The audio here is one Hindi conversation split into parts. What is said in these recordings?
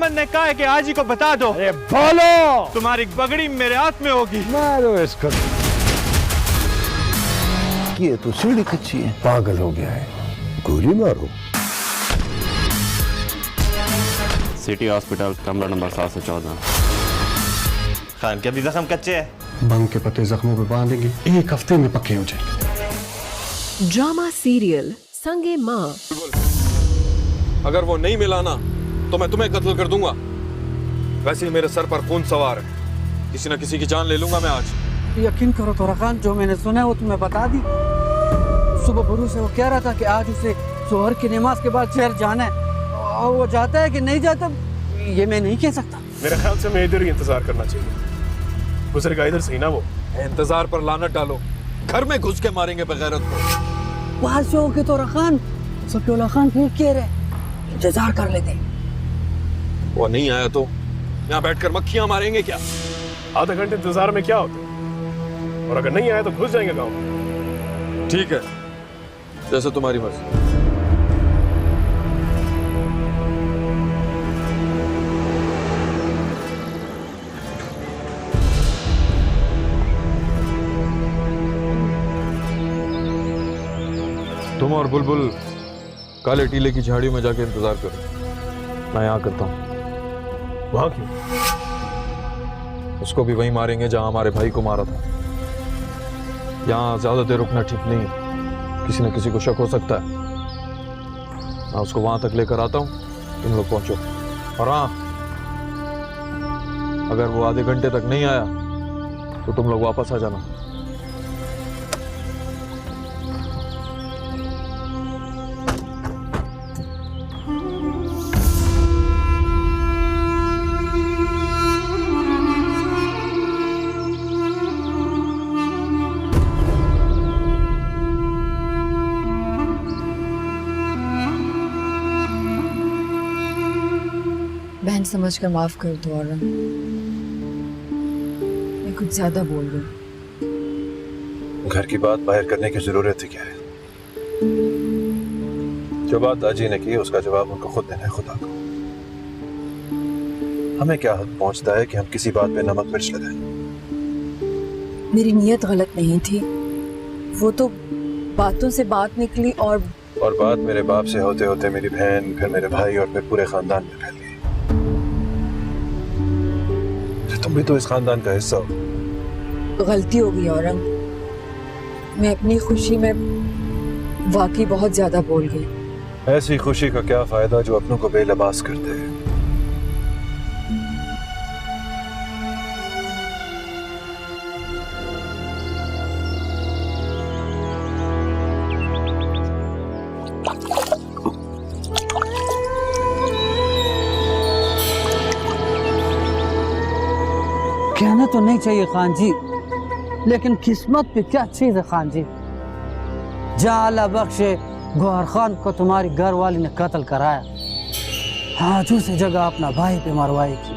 अहमद ने कहा है कि आज ही को बता दो। अरे बोलो। तुम्हारी पगड़ी मेरे हाथ में होगी। मारो इसको। ये तो सीढ़ी कच्ची है, पागल हो गया है, गोली मारो। सिटी हॉस्पिटल, कमरा नंबर 714। खान के अभी जख्म कच्चे हैं। बंग के पत्ते जख्मों पे बांधेंगे, 1 हफ्ते में पक्के हो जाएंगे। ड्रामा सीरियल संगे माँ। अगर वो नहीं मिला ना तो मैं तुम्हें कत्ल कर दूंगा। वैसे ही मेरे सर पर खून सवार है, किसी न किसी की जान ले लूंगा मैं आज। यकीन करो तोरा खान, जो मैंने सुना है वो तुम्हें बता दी। सुबह गुरु से वो कह रहा था कि आज उसे जोहर की नमाज के बाद शहर जाना है, और वो जाता है कि नहीं जाता ये मैं नहीं कह सकता। मेरे ख्याल से मैं इधर ही इंतजार करना चाहिए, गुजरेगा इधर से ही ना वो। इंतजार पर लानत डालो, घर में घुस के मारेंगे बगैरत को। बाहर से होके तोरा खान सफीउल्लाह खान ठीक कह रहे, इंतजार कर लेते। वो नहीं आया तो यहाँ बैठकर मक्खियां मारेंगे क्या? आधा घंटे इंतजार में क्या होता है, और अगर नहीं आया तो घुस जाएंगे गाँव में। ठीक है, जैसे तुम्हारी मर्जी। तुम और बुलबुल काले टीले की झाड़ियों में जाके इंतजार करो, मैं यहाँ करता हूँ। वहां क्यों? उसको भी वहीं मारेंगे जहां हमारे भाई को मारा था। यहाँ ज्यादा देर रुकना ठीक नहीं है, किसी न किसी को शक हो सकता है। मैं उसको वहां तक लेकर आता हूँ, तुम लोग पहुंचो। और हाँ, अगर वो आधे घंटे तक नहीं आया तो तुम लोग वापस आ जाना। बहन समझकर माफ कर दो औरंग, मैं कुछ ज्यादा बोल रही हूँ। घर की बात बाहर करने की जरूरत है क्या है? जो बात दाजी ने की उसका जवाब उनको खुद देना है, खुदा को। हमें क्या हक पहुंचता है कि हम किसी बात पे नमक मिर्च लगाएं? मेरी नीयत गलत नहीं थी, वो तो बातों से बात निकली और बात मेरे बाप से होते होते मेरी बहन, फिर मेरे भाई और फिर पूरे खानदान में फैल गई। तुम भी तो इस खानदान का हिस्सा हो। गलती हो गई औरंग, मैं अपनी खुशी में वाकई बहुत ज्यादा बोल गई। ऐसी खुशी का क्या फायदा जो अपनों को बेलबास कर दे। कहना तो नहीं चाहिए खान जी, लेकिन किस्मत पे क्या चीज है खान जी। जा अल्लाह बख्शे, गौहर खान को तुम्हारी घर वाली ने कत्ल कराया, आज उसे जगह अपना भाई पे मरवाएगी।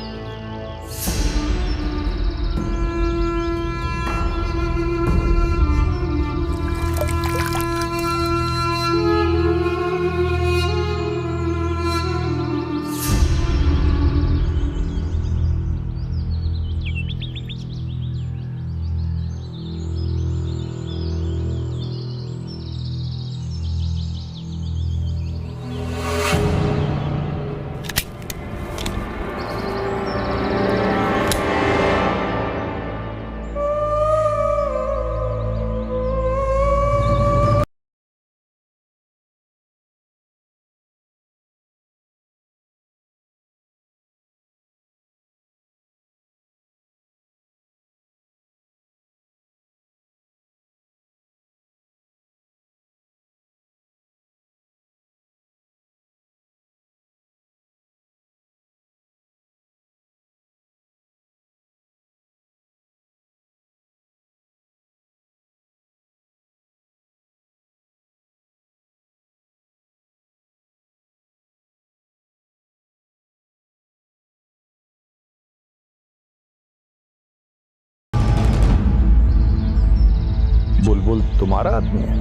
बुलबुल तुम्हारा आदमी है?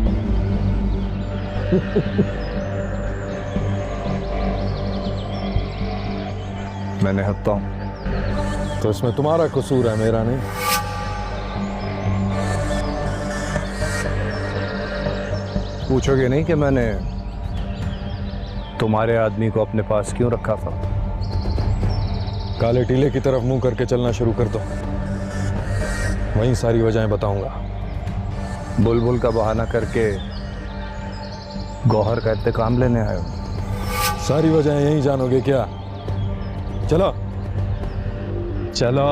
मैंने हत्ता हूं। तो इसमें तुम्हारा कसूर है, मेरा नहीं। पूछोगे नहीं कि मैंने तुम्हारे आदमी को अपने पास क्यों रखा था? काले टीले की तरफ मुंह करके चलना शुरू कर दो, वहीं सारी वजहें बताऊंगा। बुलबुल का बहाना करके गौहर का इंतकाम लेने आए हो? सारी वजहें यहीं जानोगे क्या? चलो चलो।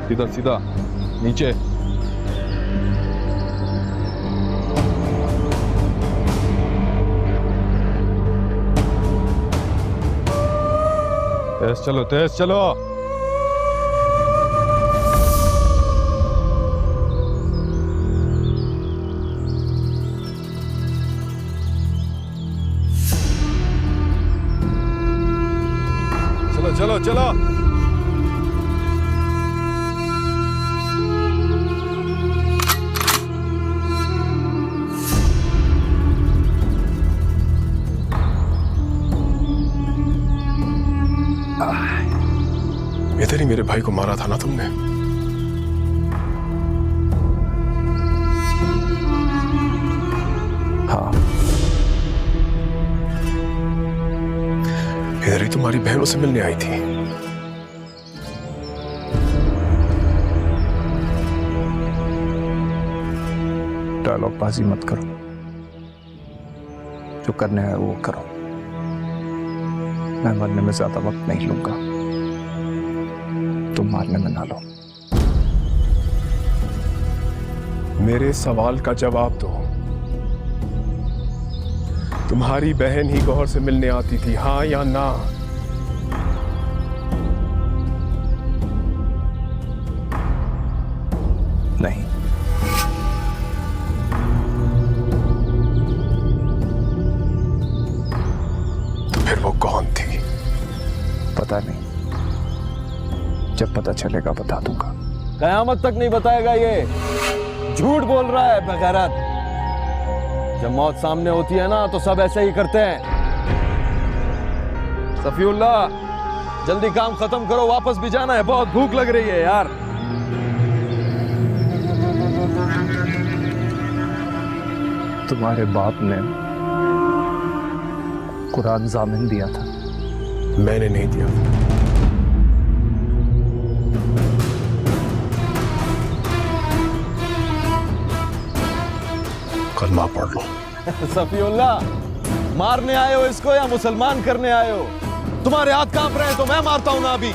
सीधा सीधा नीचे। तेज चलो, तेज चलो। चलो चलो चलो। इधर ही मेरे भाई को मारा था ना तुमने? हाँ, इधर ही तुम्हारी बहनों से मिलने आई थी। डायलॉग बाजी मत करो, जो करने है वो करो। मैं मरने में ज्यादा वक्त नहीं लूंगा, तुम मारने में ना लो। मेरे सवाल का जवाब दो। तुम्हारी बहन ही गौहर से मिलने आती थी, हाँ या ना? नहीं। तो फिर वो कौन थी? पता नहीं, जब पता चलेगा बता दूंगा। कयामत तक नहीं बताएगा ये। झूठ बोल रहा है बेगैरत। जब मौत सामने होती है ना तो सब ऐसे ही करते हैं। सफीउल्लाह, जल्दी काम खत्म करो, वापस भी जाना है, बहुत भूख लग रही है यार। तुम्हारे बाप ने कुरान जामिन दिया था। मैंने नहीं दिया। कलमा पढ़ लो। सफीउल्लाह, मारने आए हो इसको या मुसलमान करने आए हो? तुम्हारे हाथ कांप रहे हैं तो मैं मारता हूं ना अभी।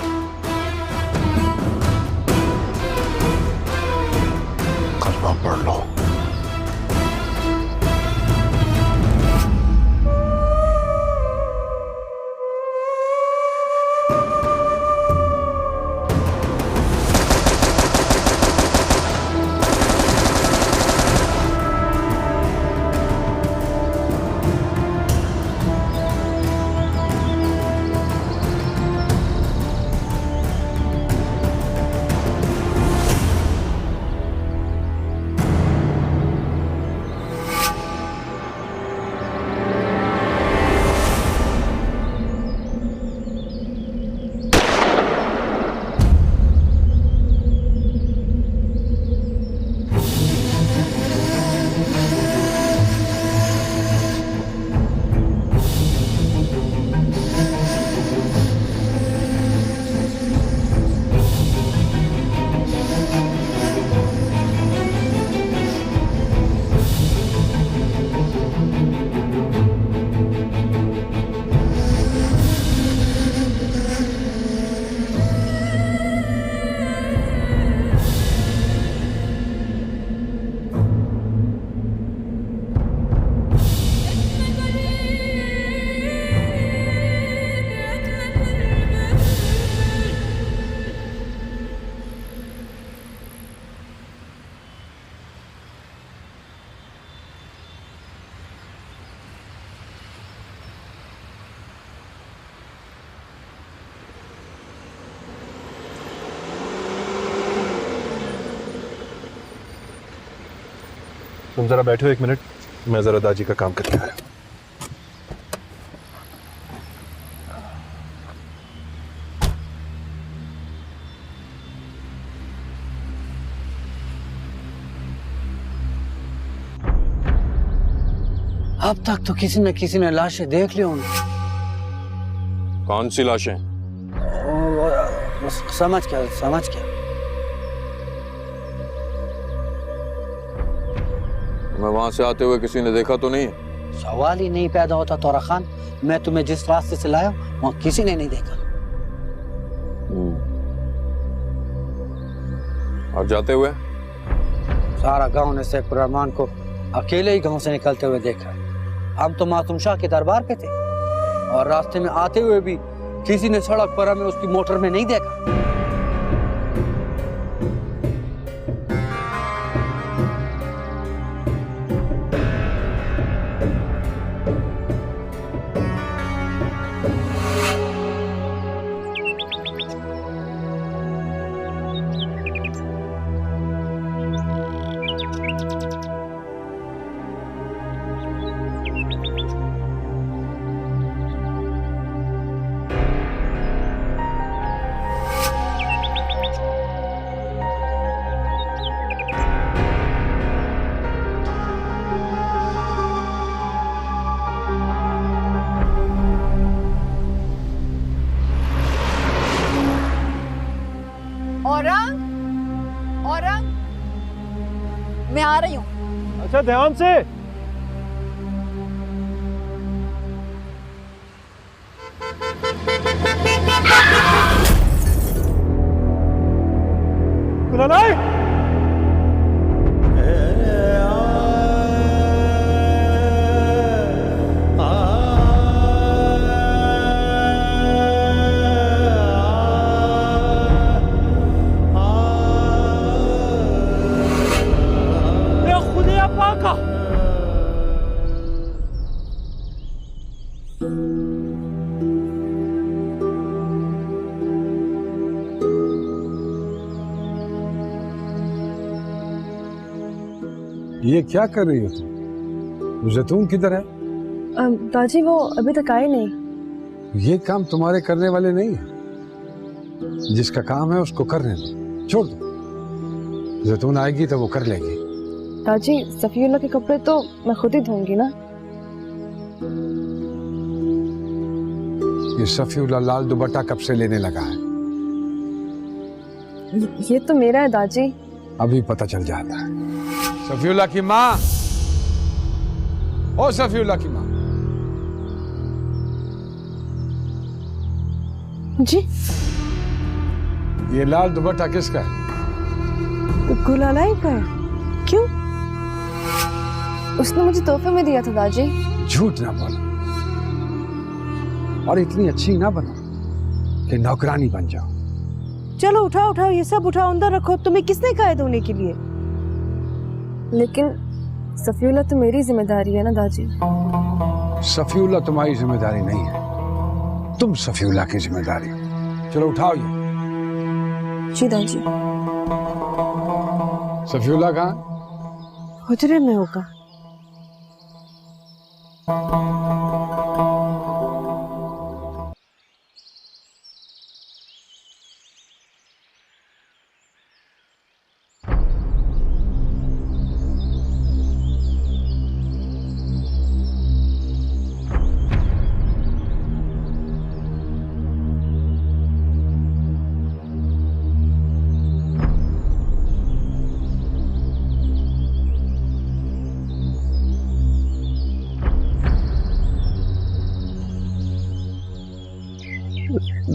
कलमा पढ़ लो। तुम जरा बैठो 1 मिनट, मैं जरा दादी का काम करके आया। अब तक तो किसी ने लाशें देख ली होंगी। कौन सी लाशें? समझ क्या मैं वहां से आते हुए किसी ने देखा तो नहीं? सवाल ही नहीं पैदा होता तोरा खान। मैं तुम्हें जिस रास्ते से लाया वहां किसी ने नहीं देखा। और जाते हुए? सारा गांव ने शेख रहमान को अकेले ही गांव से निकलते हुए देखा। हम तो मासूम शाह के दरबार पे थे और रास्ते में आते हुए भी किसी ने सड़क पर हमें उसकी मोटर में नहीं देखा। औरंग, मैं आ रही हूँ। अच्छा ध्यान से। कुलालाई ये क्या कर रही हो तुम? जैतून किधर है? दादी वो अभी तक आए नहीं। ये काम तुम्हारे करने वाले नहीं है। जिसका काम है उसको करने दो, छोड़ दो। जैतून आएगी तो वो कर लेगी। दादी सफीउल्लाह के कपड़े तो मैं खुद ही धोऊंगी ना। ये सफीउल्लाह लाल दुपट्टा कब से लेने लगा है? ये तो मेरा है दादी। अभी पता चल जाता है। सफीउल्लाह की माँ, ओ सफीउल्लाह की माँ। जी ये लाल दुपट्टा किसका है? गुलालाई का है। क्यों? उसने मुझे तोहफे में दिया था दादी। झूठ ना बोलो और इतनी अच्छी ना बनो कि नौकरानी बन जाओ। चलो उठाओ उठाओ, ये सब उठाओ, अंदर रखो। तुम्हें किसने कहा है धोने के लिए? लेकिन सफीउल्लाह तो मेरी जिम्मेदारी है ना दादी। सफीउल्लाह तुम्हारी जिम्मेदारी नहीं है, तुम सफीउल्लाह की जिम्मेदारी। चलो उठाओ ये। जी दादी। सफीउल्लाह कहाँ? हुजरे में होगा।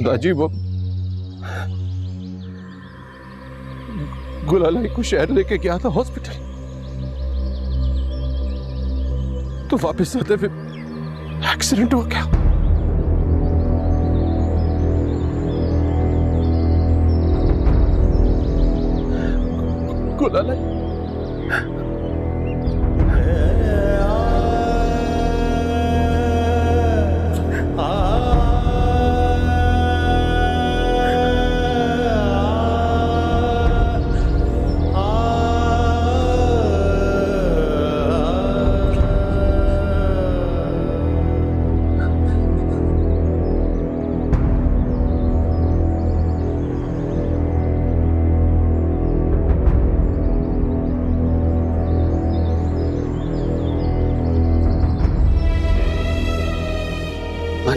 दादी वो गुलालाई को शहर लेके गया था हॉस्पिटल, तो वापस आते हुए एक्सीडेंट हो गया। गुलालाई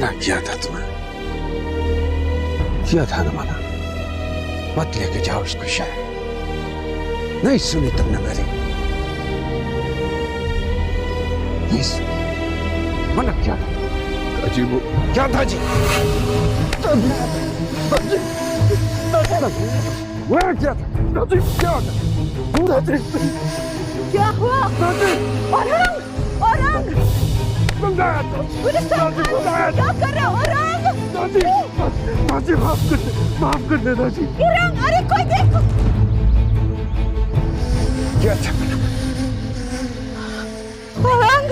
मना किया था तुम्हें, किया था ना मना, मत लेके जाओ उसको शहर। नहीं सुनी तुमने मेरी, नहीं सुनी, मना किया था जी। वो क्या था जी? वो क्या था? क्या हुआ? औरंग, औरंग, क्या कर रहे हो औरंग? माफ कर देना जी। औरंग, अरे कोई देखो। क्या था? औरंग,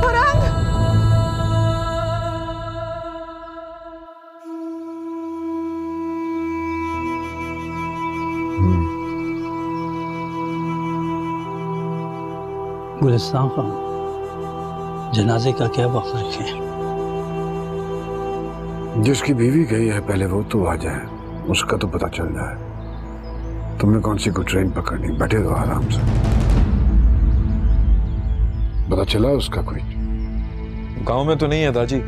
औरंग, गुलिस्तान खान, जनाजे का क्या वक्त रखे? जिसकी बीवी गई है पहले वो तो आ जाए, उसका तो पता चल जाए। तुमने कौन सी को ट्रेन पकड़नी, बैठे रहो आराम से। पता चला उसका कोई? गांव में तो नहीं है दादी,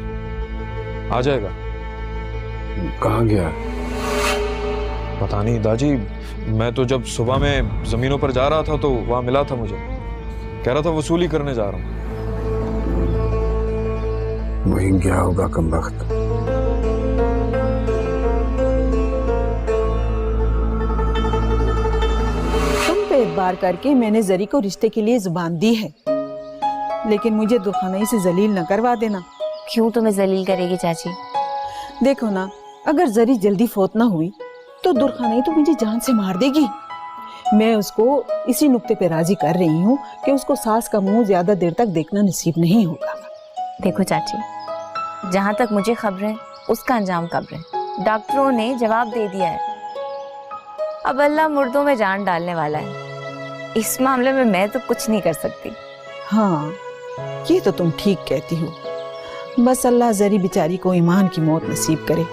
आ जाएगा। कहाँ गया? पता नहीं दादी, मैं तो जब सुबह में जमीनों पर जा रहा था तो वहां मिला था मुझे, कह रहा था वसूली करने जा रहा हूं। वहीं गया होगा कमबख्त। तुम पे एतबार करके मैंने जरी को रिश्ते के लिए जुबान दी है, लेकिन मुझे दुखानाई से जलील न करवा देना। क्यों तुम्हें जलील करेगी चाची? देखो ना, अगर जरी जल्दी फोत ना हुई तो दुर्खानाई तो मुझे जान से मार देगी। मैं उसको इसी नुक्ते पे राजी कर रही हूँ कि उसको सास का मुंह ज्यादा देर तक देखना नसीब नहीं होगा। देखो चाची, जहाँ तक मुझे खबर है उसका अंजाम कब्र है। डॉक्टरों ने जवाब दे दिया है, अब अल्लाह मुर्दों में जान डालने वाला है। इस मामले में मैं तो कुछ नहीं कर सकती। हाँ, ये तो तुम ठीक कहती हो। बस अल्लाह जरी बेचारी को ईमान की मौत नसीब करे।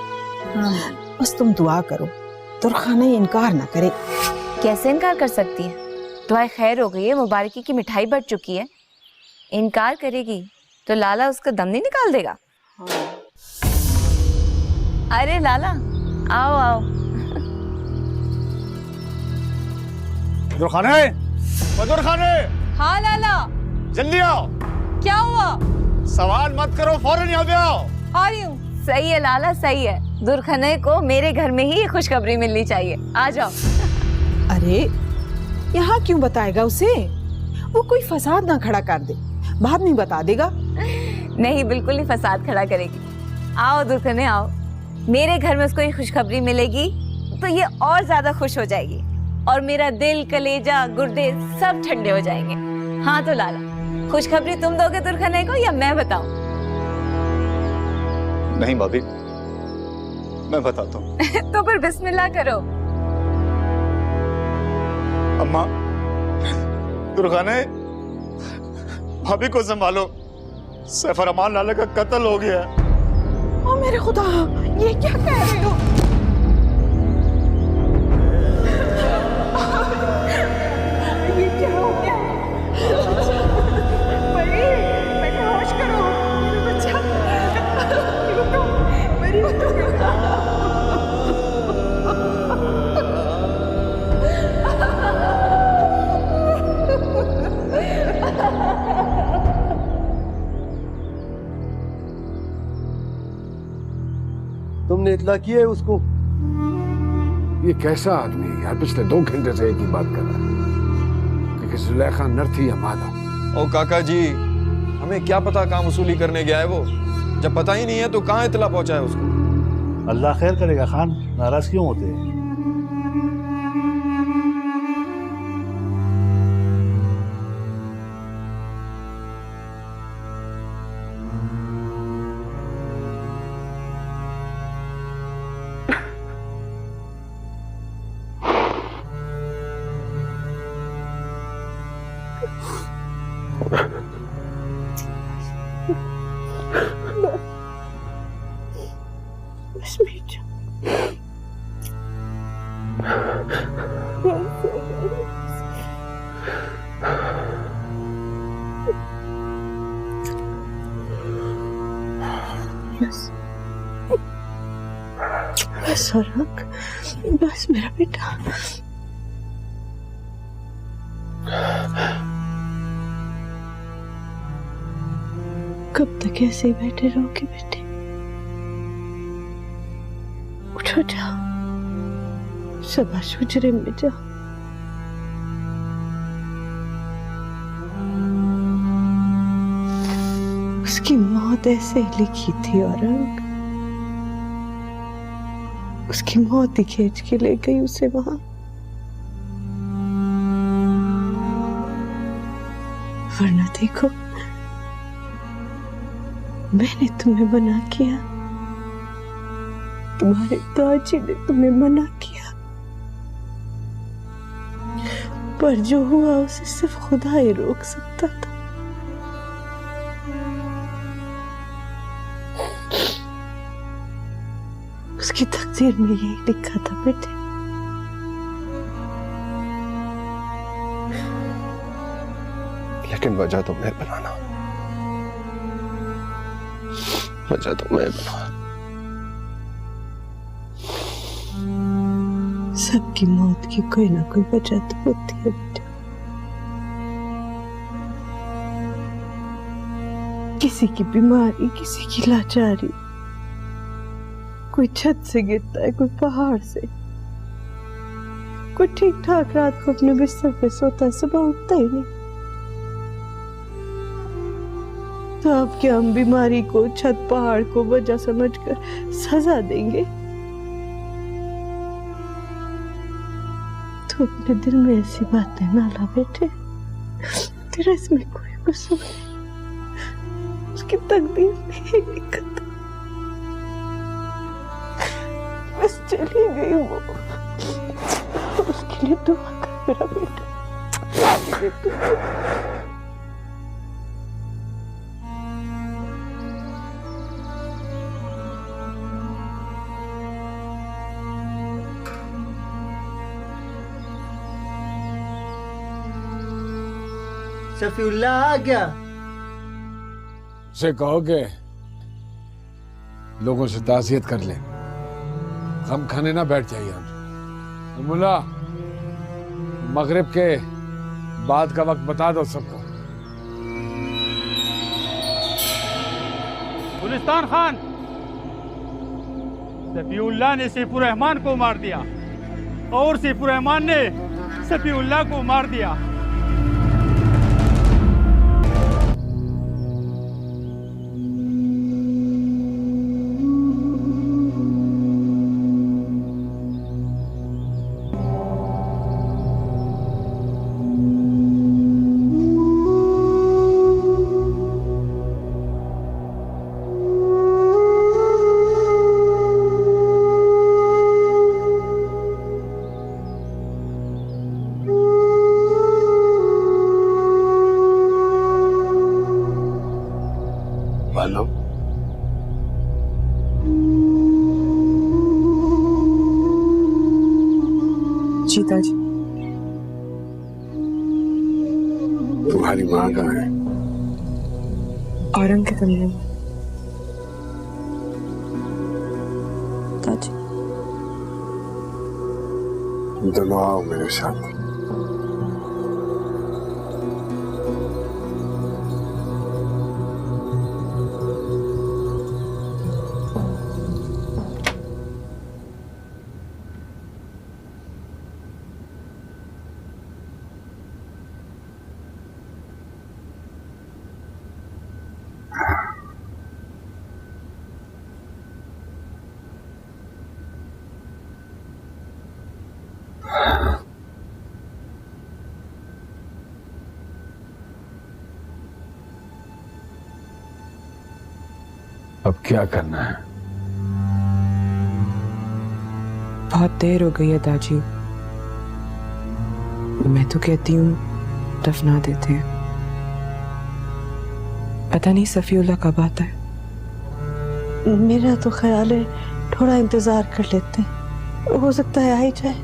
हाँ। बस तुम दुआ करो, दुर्खानाई इनकार ना करे। कैसे इनकार कर सकती है? दुआ खैर हो गई है, मुबारकी की मिठाई बढ़ चुकी है। इनकार करेगी तो लाला उसका दम नहीं निकाल देगा। अरे लाला, आओ आओ। दुर्खाने, दुर्खाने, हाँ लाला, जल्दी आओ। क्या हुआ? सवाल मत करो, फौरन यहाँ पे आओ। आ रही हूँ। सही है लाला, सही है। दुर्खने को मेरे घर में ही खुशखबरी मिलनी चाहिए। आ जाओ। अरे यहाँ क्यों बताएगा उसे? वो कोई फसाद ना खड़ा कर दे, बाद में बता देगा। नहीं, बिल्कुल नहीं फसाद खड़ा करेगी। आओ दुर्खने आओ, मेरे घर में उसको ये खुशखबरी मिलेगी तो ये और ज्यादा खुश हो जाएगी और मेरा दिल, कलेजा, गुर्दे सब ठंडे हो जाएंगे। हाँ तो लाला, खुशखबरी तुम दोगे दुर्खने को या मैं बताऊं? नहीं भाभी, मैं बताता हूँ। तो फिर बिस्मिल्लाह करो। अम्मा, दुर्खाने, भाभी को संभालो, सैफ रमान लाला का कत्ल हो गया है। ओ मेरे खुदा, ये क्या कह रहे हो? ये क्या हो गया? बेटा होश करो, मेरा बच्चा। मेरी तुमने इतला किया है उसको? ये कैसा आदमी है यार, पिछले 2 घंटे से एक ही बात कर रहा है कि जुलेखा नर थी या मादा। ओ काका जी, हमें क्या पता काम वसूली करने गया है वो। जब पता ही नहीं है तो कहाँ इतला पहुंचा है उसको। अल्लाह खैर करेगा खान, नाराज क्यों होते हैं? बस औरंग, बस मेरा बेटा। कब तक ऐसे ही बैठे रहोगे बेटे? उठो, जाओ, शाबाश, हुजरे में जाओ। उसकी मौत ऐसे ही लिखी थी औरंग, उसकी मौत ही खींच के ले गई उसे वहां। वरना देखो, मैंने तुम्हें मना किया, तुम्हारे दाजी ने तुम्हें मना किया, पर जो हुआ उसे सिर्फ खुदा ही रोक सकता था। उसकी तकदीर में यही लिखा था बेटे। लेकिन वजह तो मैं बनाना, वजह तो मैं बना। सबकी मौत की कोई ना कोई वजह तो होती है बेटा। किसी की बीमारी, किसी की लाचारी, कोई छत से गिरता है, कोई पहाड़ से, कोई ठीक ठाक रात को अपने बिस्तर पे सोता है, सुबह उठता ही नहीं। तो अब क्या हम बीमारी को, छत पहाड़ को वजह समझकर सजा देंगे? तो अपने दिल में ऐसी बातें ना ला बेटे, तेरा इसमें कोई कसूर नहीं, उसकी तकदीर में ही लिखा था, बस चली गई वो। उसके लिए दुआ कर मेरा बेटा। शफीउल्लाह आ गया। उसे कहो कि लोगों से ताज़ियत कर ले, हम खाने ना बैठ जाइए। हम मुल्ला, मगरिब के बाद का वक्त बता दो सबको। गुलिस्तान खान, सफीउल्लाह ने सैफुर रहमान को मार दिया और सैफुर रहमान ने सफीउल्लाह को मार दिया। मानो जीता जी, तुम्हारी माँ कहाँ है? औरंग के कमरे में। ताजी, दोनों आओ मेरे साथ। अब क्या करना है? बहुत देर हो गई है दाजी, मैं तो कहती हूँ दफना देते हैं। पता नहीं सफीउल्लाह कब आता है। मेरा तो ख्याल है थोड़ा इंतजार कर लेते हैं, हो सकता है आ ही जाए।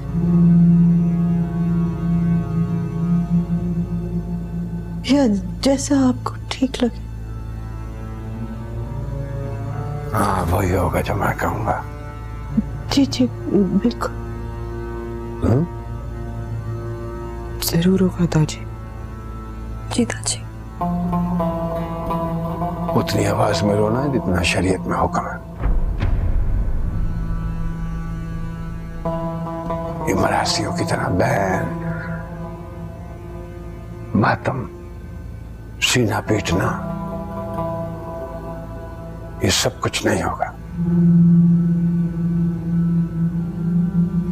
या जैसा आपको ठीक लगे। हाँ, वही होगा जो मैं कहूँगा। जी जी बिल्कुल हाँ? जरूर होगा दादी। जी दादी। उतनी आवाज में रोना है जितना शरीयत में हुक्म है। ये मरासियों की तरह बहन, मातम, सीना पीटना, ये सब कुछ नहीं होगा।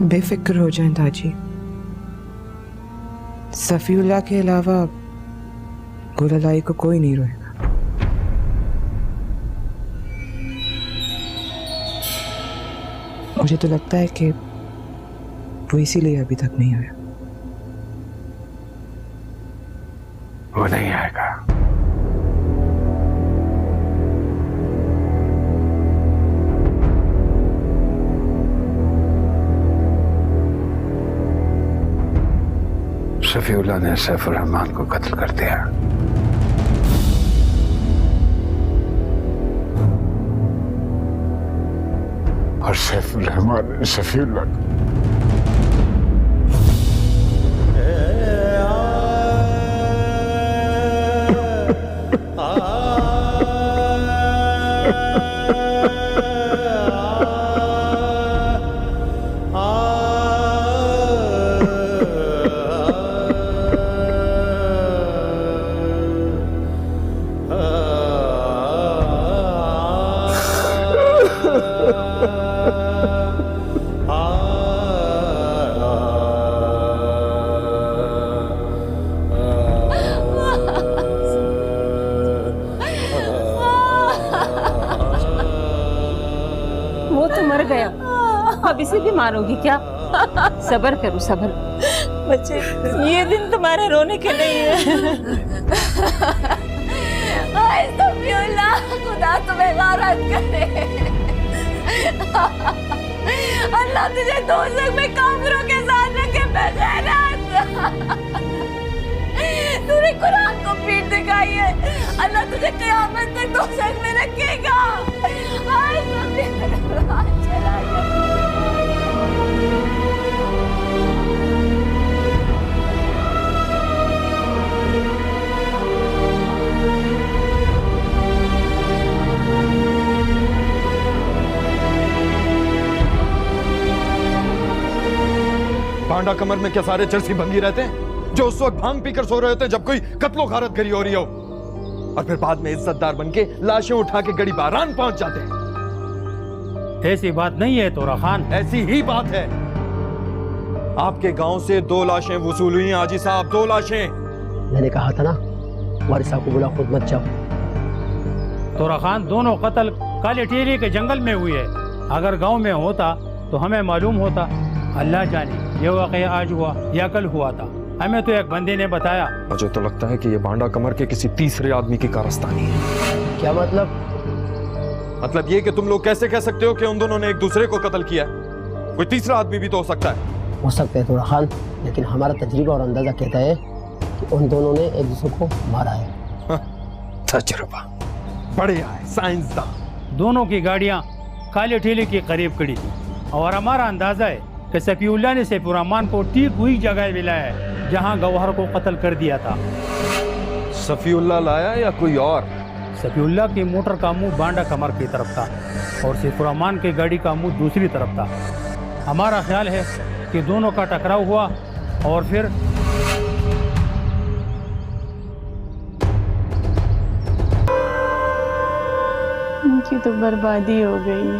बेफिक्र हो जाएं दादी। सफीउल्लाह के अलावा गुलालाई को कोई नहीं रोएगा। मुझे तो लगता है कि वो इसीलिए अभी तक नहीं आया। वो नहीं आएगा। शफीउल्लाह ने सैफुर रहमान को कत्ल कर दिया। और सैफुर रहमान ने शफीउल्लाह को वो तो मर गया, अब इसे भी मारोगी क्या? सब्र करो सब्र। बच्चे, ये दिन तुम्हारे रोने के नहीं है। हाय सफीउल्लाह, खुदा तुम्हें नाराज करे। अल्लाह तुझे दोज़ख में काफिरों के साथ रखे बेगैरत। तूने कुरान को पीठ दिखाई है, अल्लाह तुझे क़यामत तक दोज़ख में रखेगा। हाय सफीउल्लाह, चला गया। पांडा कमर में क्या सारे चरसी भंगी रहते हैं जो उस वक्त भांग पीकर सो रहे होते हैं जब कोई कत्लो गारत गरी हो रही हो, और फिर बाद में इज्जतदार बनके लाशें उठा के गड़ी बारान पहुंच जाते हैं। ऐसी बात नहीं है तोरा खान। ऐसी ही बात है। आपके गांव से 2 लाशें वसूल हुई हैं हाजी साहब, 2 लाशें। मैंने कहा था ना, वारिसा को बुला खुद मत जाओ। तोरा खान, दोनों कत्ल काले टीरी के जंगल में हुई है। अगर गांव में होता तो हमें मालूम होता। अल्लाह जाने ये वाकया आज हुआ या कल हुआ था, हमें तो एक बंदे ने बताया। मुझे तो लगता है कि ये बांडा कमर के किसी तीसरे आदमी की कारस्तानी है। क्या मतलब? मतलब ये कि तुम लोग कैसे कह सकते हो कि उन दोनों ने एक दूसरे को कत्ल किया? कोई तीसरा आदमी भी तो हो सकता है। हो सकता है थोड़ा खान, लेकिन हमारा तजर्बा और अंदाजा कहता है कि उन दोनों ने एक दूसरे को मारा है। तजर्बा बढ़िया है, साइंसदान। दोनों की गाड़ियां काले ठेले के करीब खड़ी थी और हमारा अंदाजा है कि सफीउल्लाह ने सैफुर रहमान को ठीक वही जगह मिलाया है जहां गौहर को कत्ल कर दिया था। सफीउल्लाह लाया या कोई और? सफीउल्लाह की मोटर का मुंह बांडा कमर की तरफ था और सैफुर रहमान की गाड़ी का मुंह दूसरी तरफ था। हमारा ख्याल है कि दोनों का टकराव हुआ और फिर उनकी तो बर्बादी हो गई है।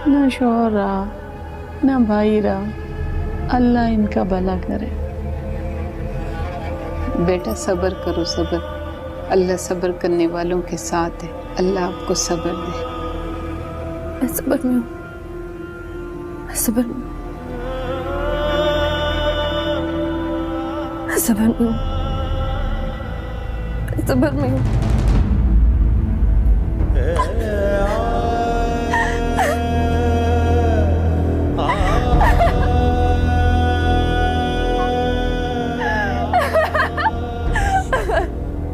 ना शौहर रहा, ना भाई रहा। अल्लाह इनका भला करे। बेटा सब्र करो, सब्र। अल्लाह सब्र करने वालों के साथ है। अल्लाह आपको सब्र दे। मैं सब्र में हूँ, मैं सब्र में हूँ, मैं सब्र में हूँ, मैं सब्र में हूँ।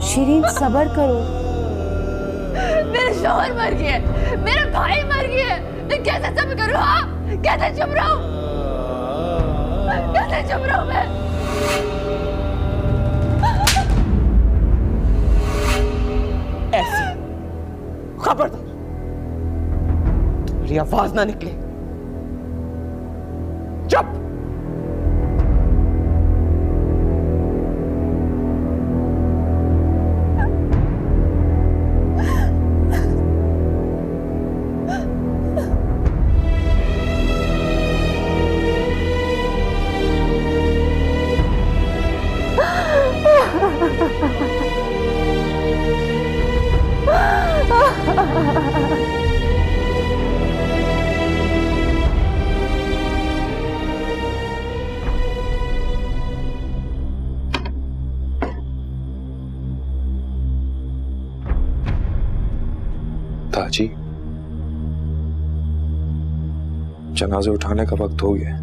शिरीन, सब्र करो। मेरे शौहर मर गए, मेरे भाई मर गए, मैं कैसे सब्र करूं? हाँ, कैसे चुप रहूं? कैसे चुप रहूं मैं? ऐसी खबरदार तुम्हारी आवाज ना निकले। चुप। ताजी, जनाजे उठाने का वक्त हो गया।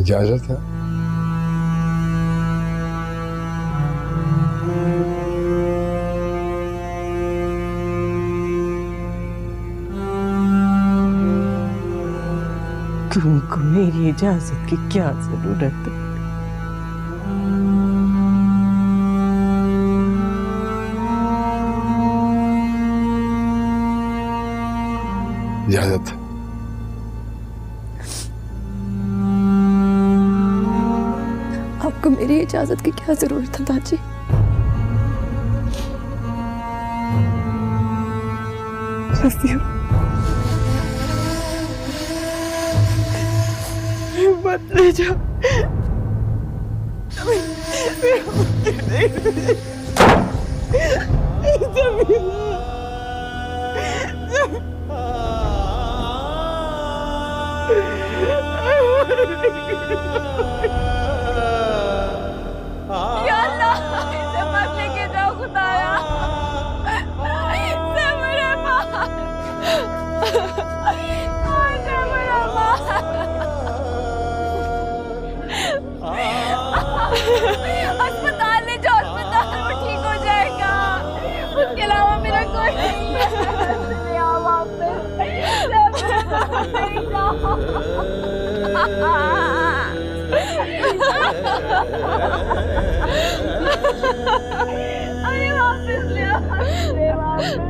इजाजत है? तुमको मेरी इजाजत की क्या जरूरत है? इजाजत है। आपको मेरी इजाजत की क्या जरूरत है दादी? मत ले जाओ। या अल्लाह, इसे मत लेके जाओ खुदाया। इसे मेरे पास। इसे मेरे पास। अस्पताल ले जाओ, अस्पताल, वो ठीक हो जाएगा। उसके अलावा मेरा कोई नहीं है। ले आओ वापस। ले जाओ। अरे वापस ले आओ, ले वापस।